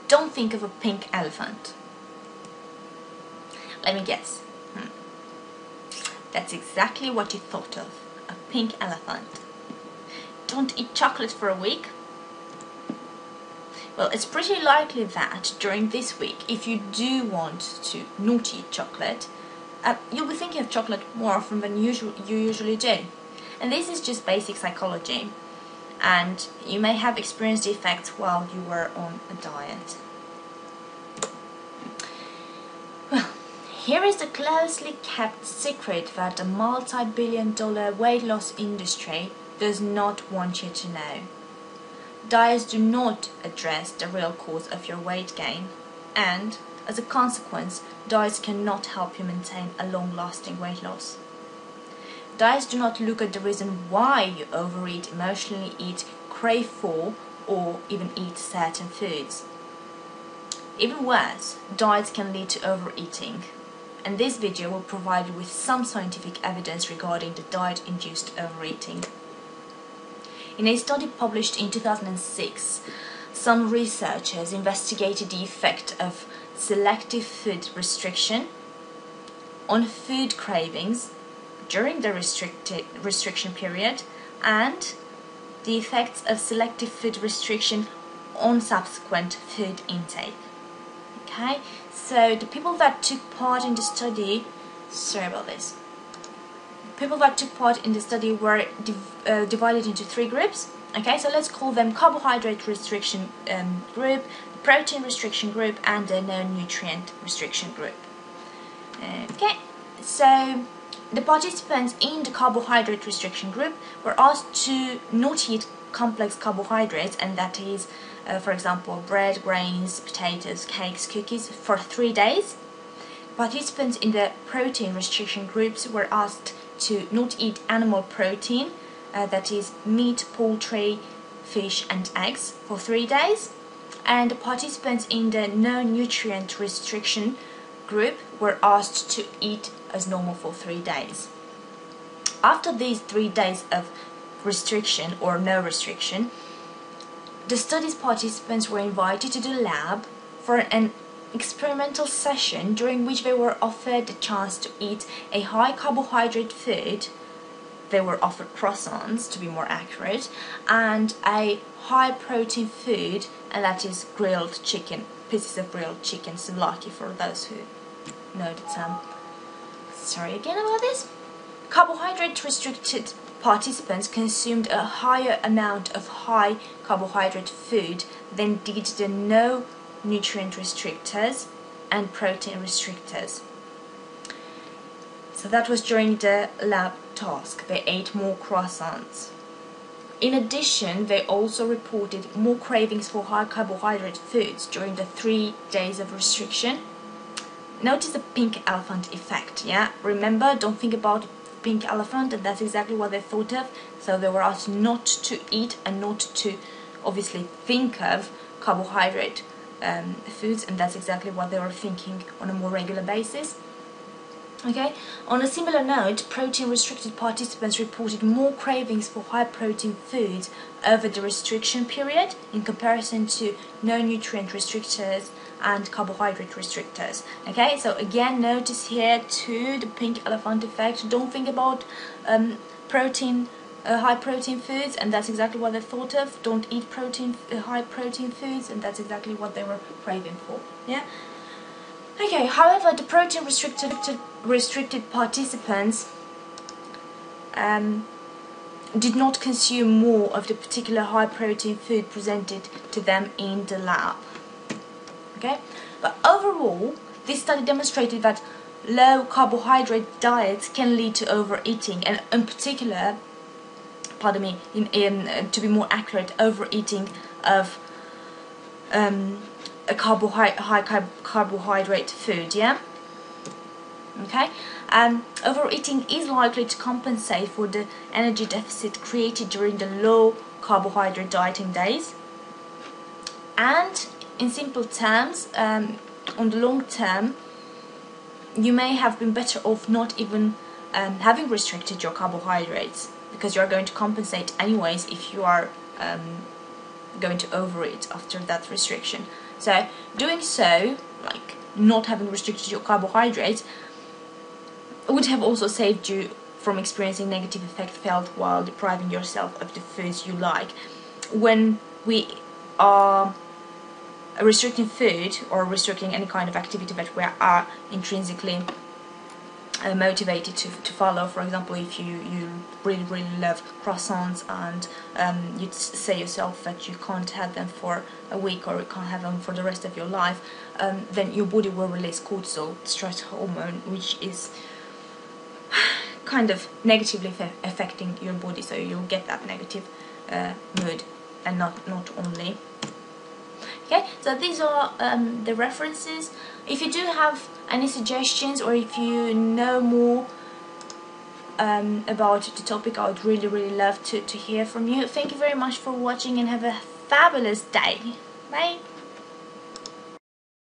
don't think of a pink elephant. Let me guess. That's exactly what you thought of, a pink elephant. Don't eat chocolate for a week? Well, it's pretty likely that during this week, if you do want to not eat chocolate, you'll be thinking of chocolate more often than you usually do. And this is just basic psychology. And you may have experienced the effects while you were on a diet. Well, here is the closely kept secret that the multi-billion-dollar weight loss industry does not want you to know. Diets do not address the real cause of your weight gain, and as a consequence, diets cannot help you maintain a long-lasting weight loss. Diets do not look at the reason why you overeat, emotionally eat, crave for, or even eat certain foods. Even worse, diets can lead to overeating, and this video will provide you with some scientific evidence regarding the diet-induced overeating. In a study published in 2006, some researchers investigated the effect of selective food restriction on food cravings during the restriction period and the effects of selective food restriction on subsequent food intake. Okay, so the people that took part in the study, people that took part in the study were divided into 3 groups. Okay, so let's call them carbohydrate restriction group, protein restriction group, and the no-nutrient restriction group. Okay, so the participants in the carbohydrate restriction group were asked to not eat complex carbohydrates, and that is, for example, bread, grains, potatoes, cakes, cookies, for 3 days. Participants in the protein restriction groups were asked to not eat animal protein, that is meat, poultry, fish and eggs, for 3 days. And the participants in the no-nutrient restriction group were asked to eat as normal for 3 days. After these 3 days of restriction or no restriction, the study's participants were invited to the lab for an experimental session during which they were offered the chance to eat a high carbohydrate food. They were offered croissants, to be more accurate, and a high protein food, and that is grilled chicken, pieces of grilled chicken, souvlaki for those who know the term. Sorry again about this. Carbohydrate restricted participants consumed a higher amount of high carbohydrate food than did the no nutrient restrictors and protein restrictors. So that was during the lab task. They ate more croissants. In addition, they also reported more cravings for high carbohydrate foods during the 3 days of restriction. Notice the pink elephant effect, yeah? Remember, don't think about pink elephant, and that's exactly what they thought of. So they were asked not to eat and not to obviously think of carbohydrate foods, and that's exactly what they were thinking on a more regular basis. Okay. On a similar note, protein restricted participants reported more cravings for high protein foods over the restriction period in comparison to no nutrient restrictors and carbohydrate restrictors. Okay, so again, notice here too the pink elephant effect. Don't think about high protein foods, and that's exactly what they thought of. Don't eat high protein foods, and that's exactly what they were craving for. Yeah. Okay. However, the protein restricted participants did not consume more of the particular high protein food presented to them in the lab. Okay, but overall, this study demonstrated that low carbohydrate diets can lead to overeating, and in particular, pardon me, to be more accurate, overeating of a high carbohydrate food. Yeah. Okay, overeating is likely to compensate for the energy deficit created during the low carbohydrate dieting days, and in simple terms, on the long term, you may have been better off not even having restricted your carbohydrates, because you are going to compensate anyways if you are going to overeat after that restriction. So doing so, like not having restricted your carbohydrates, would have also saved you from experiencing negative effect felt while depriving yourself of the foods you like. When we are restricting food or restricting any kind of activity that we are intrinsically motivated to follow, for example, if you really love croissants and you say yourself that you can't have them for a week or you can't have them for the rest of your life, then your body will release cortisol, stress hormone, which is kind of negatively affecting your body, so you'll get that negative mood, and not only. Okay, so these are the references. If you do have any suggestions, or if you know more about the topic, I would really love to hear from you. Thank you very much for watching, and have a fabulous day. Bye.